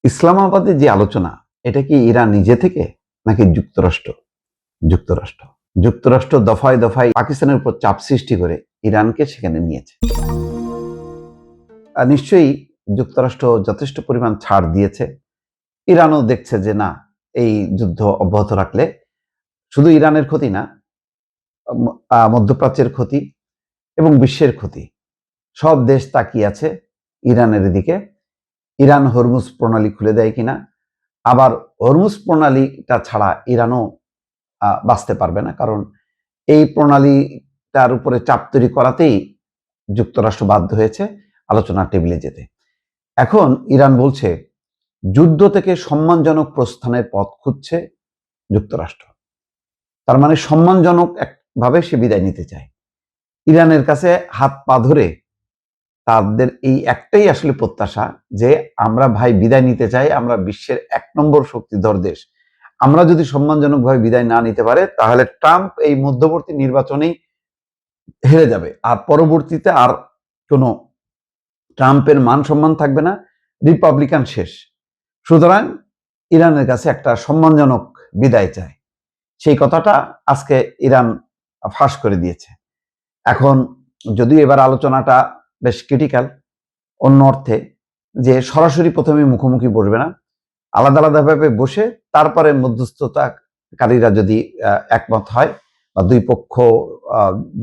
ইসলামাবাদে যে আলোচনা, এটা কি ইরান নিজে থেকে নাকি যুক্তরাষ্ট্র? যুক্তরাষ্ট্র যুক্তরাষ্ট্র দফায় দফায় পাকিস্তানের উপর চাপ সৃষ্টি করে ইরানকে সেখানে নিয়েছে। নিশ্চয়ই যুক্তরাষ্ট্র যথেষ্ট পরিমাণ ছাড় দিয়েছে। ইরানও দেখছে যে না, এই যুদ্ধ অব্যাহত রাখলে শুধু ইরানের ক্ষতি না, মধ্যপ্রাচ্যের ক্ষতি এবং বিশ্বের ক্ষতি। সব দেশ তাকিয়ে আছে ইরানের দিকে। ইরান হরমুজ প্রণালী খুলে দেয় কিনা, আবার হরমুজ প্রণালীটা ছাড়া ইরানও বাঁচতে পারবে না, কারণ এই প্রণালীটার উপরে চাপ তৈরি করাতেই যুক্তরাষ্ট্র বাধ্য হয়েছে আলোচনার টেবিলে যেতে। এখন ইরান বলছে যুদ্ধ থেকে সম্মানজনক প্রস্থানের পথ খুঁজছে যুক্তরাষ্ট্র। তার মানে সম্মানজনক একভাবে সে বিদায় নিতে চায়। ইরানের কাছে হাত পা ধরে তাদের এই একটাই আসলে প্রত্যাশা যে আমরা ভাই বিদায় নিতে চাই, আমরা বিশ্বের 1 নম্বর শক্তিধর দেশ। আমরা যদি সম্মানজনকভাবে বিদায় না নিতে পারে, তাহলে ট্রাম্প এই মধ্যবর্তী নির্বাচনেই হেরে যাবে, আর পরবর্তীতে আর কোনো ট্রাম্পের মান সম্মান থাকবে না, রিপাবলিকান শেষ। সুতরাং ইরানের কাছে একটা সম্মানজনক বিদায় চায়। সেই কথাটা আজকে ইরান ফাঁস করে দিয়েছে। এখন যদিও এবার আলোচনাটা বেশ ক্রিটিক্যাল অন্য অর্থে, যে সরাসরি প্রথমে মুখোমুখি বসবে না, আলাদা আলাদাভাবে বসে তারপরে মধ্যস্থতাকারীরা যদি একমত হয় বা দুই পক্ষ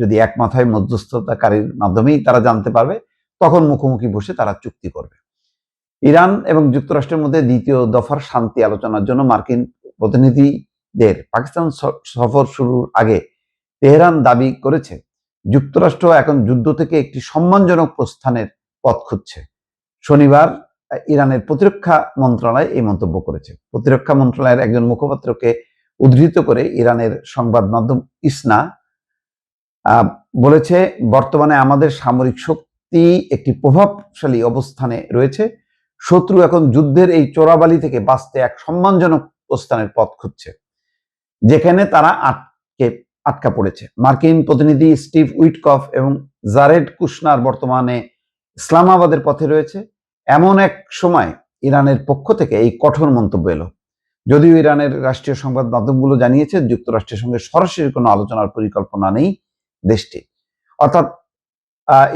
যদি একমত হয়, মধ্যস্থতাকারীর মাধ্যমেই তারা জানতে পারবে, তখন মুখোমুখি বসে তারা চুক্তি করবে। ইরান এবং যুক্তরাষ্ট্রের মধ্যে দ্বিতীয় দফার শান্তি আলোচনার জন্য মার্কিন প্রতিনিধিদের পাকিস্তান সফর শুরুর আগে তেহরান দাবি করেছে যুক্তরাষ্ট্র এখন যুদ্ধ থেকে একটি সম্মানজনক প্রস্থানের পথ খুঁজছে। শনিবার ইরানের প্রতিরক্ষা মন্ত্রণালয় এই মন্তব্য করেছে। প্রতিরক্ষা মন্ত্রণালয়ের একজন মুখপাত্রকে উদ্ধৃত করে ইরানের সংবাদ মাধ্যম ইসনা বলেছে, বর্তমানে আমাদের সামরিক শক্তি একটি প্রভাবশালী অবস্থানে রয়েছে। শত্রু এখন যুদ্ধের এই চোরাবালি থেকে বাঁচতে এক সম্মানজনক প্রস্থানের পথ খুঁজছে, যেখানে তারা আটকা পড়েছে। মার্কিন প্রতিনিধি স্টিভ উইটকফ এবং জারেড কুশনার বর্তমানে ইসলামাবাদের পথে রয়েছে। এমন এক সময় ইরানের পক্ষ থেকে এই কঠোর মন্তব্য এলো। যদিও ইরানের রাষ্ট্রীয় সংবাদ মাধ্যমগুলো জানিয়েছে যুক্তরাষ্ট্রের সঙ্গে সরাসরি কোনো আলোচনার পরিকল্পনা নেই দেশটি। অর্থাৎ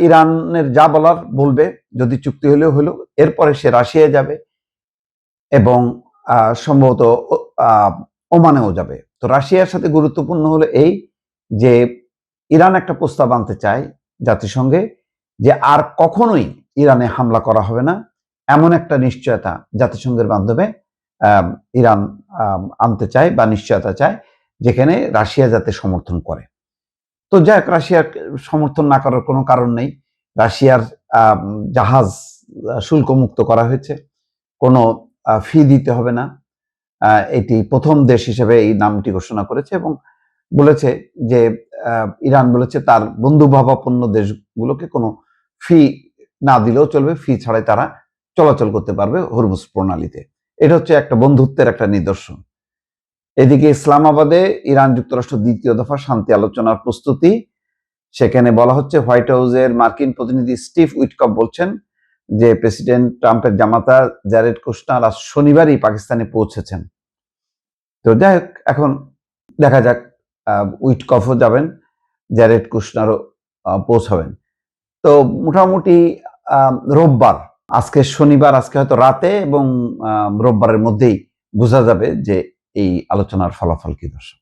ইরানের যা বলার বলবে, যদি চুক্তি হলেও হলো, এরপরে সে রাশিয়ায় যাবে এবং সম্ভবত ওমানেও যাবে। তো রাশিয়ার সাথে গুরুত্বপূর্ণ হলো এই যে ইরান একটা প্রস্তাব আনতে চায় জাতিসংঘে যে আর কখনোই ইরানে হামলা করা হবে না, এমন একটা নিশ্চয়তা জাতিসংঘের মাধ্যমে ইরান আনতে চায় বা নিশ্চয়তা চায়, যেখানে রাশিয়া যাতে সমর্থন করে। তো যাক, রাশিয়ার সমর্থন না করার কোনো কারণ নেই। রাশিয়ার জাহাজ শুল্কমুক্ত করা হয়েছে, কোনো ফি দিতে হবে না। এটি প্রথম দেশ হিসেবে এই নামটি ঘোষণা করেছে এবং বলেছে যে ইরান বলেছে তার বন্ধুভাবাপন্ন দেশগুলোকে কোনো ফি না দিলেও চলবে, ফি ছাড়াই তারা চলাচল করতে পারবে হরমুজ প্রণালীতে। এটা হচ্ছে একটা বন্ধুত্বের একটা নিদর্শন। এদিকে ইসলামাবাদে ইরান যুক্তরাষ্ট্র দ্বিতীয় দফা শান্তি আলোচনার প্রস্তুতি, সেখানে বলা হচ্ছে হোয়াইট হাউসের মার্কিন প্রতিনিধি স্টিভ উইটকফ বলছেন যে প্রেসিডেন্ট ট্রাম্পের জামাতা জারেড কুশনার আজ শনিবারই পাকিস্তানে পৌঁছেছেন। তো যাই হোক, এখন দেখা যাক, উইটকফও যাবেন, জারেড কুশনারও পৌঁছাবেন। তো মোটামুটি রোববার, আজকে শনিবার, আজকে হয়তো রাতে এবং রোববারের মধ্যেই বোঝা যাবে যে এই আলোচনার ফলাফল কি দর্শক।